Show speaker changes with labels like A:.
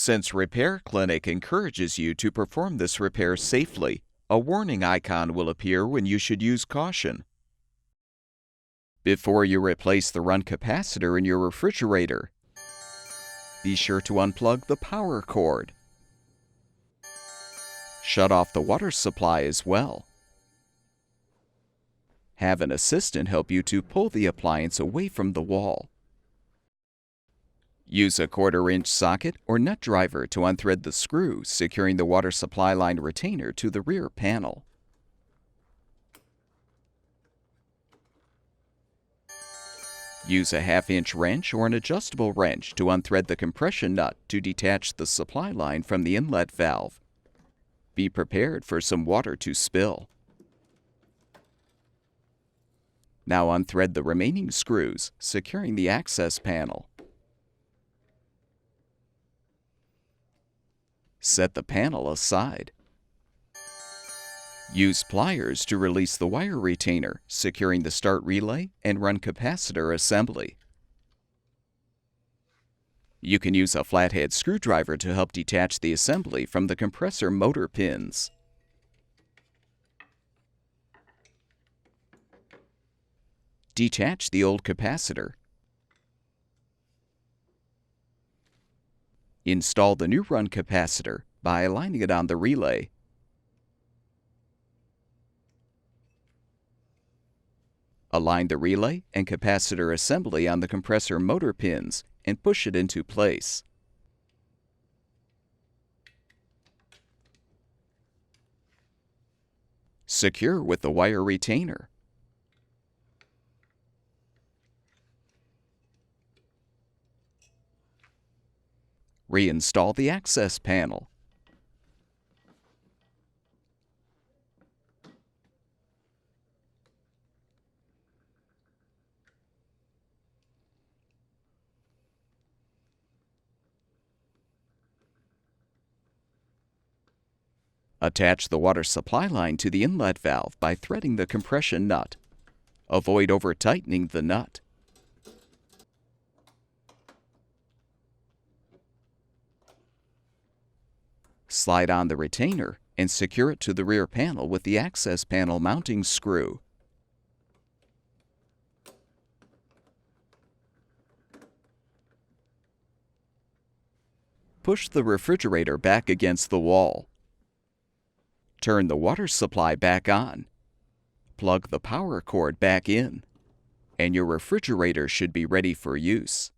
A: Since Repair Clinic encourages you to perform this repair safely, a warning icon will appear when you should use caution. Before you replace the run capacitor in your refrigerator, be sure to unplug the power cord. Shut off the water supply as well. Have an assistant help you to pull the appliance away from the wall. Use a 1/4-inch socket or nut driver to unthread the screw securing the water supply line retainer to the rear panel. Use a 1/2-inch wrench or an adjustable wrench to unthread the compression nut to detach the supply line from the inlet valve. Be prepared for some water to spill. Now unthread the remaining screws, securing the access panel. Set the panel aside. Use pliers to release the wire retainer, securing the start relay and run capacitor assembly. You can use a flathead screwdriver to help detach the assembly from the compressor motor pins. Detach the old capacitor. Install the new run capacitor by aligning it on the relay. Align the relay and capacitor assembly on the compressor motor pins and push it into place. Secure with the wire retainer. Reinstall the access panel. Attach the water supply line to the inlet valve by threading the compression nut. Avoid over-tightening the nut. Slide on the retainer and secure it to the rear panel with the access panel mounting screw. Push the refrigerator back against the wall. Turn the water supply back on. Plug the power cord back in, and your refrigerator should be ready for use.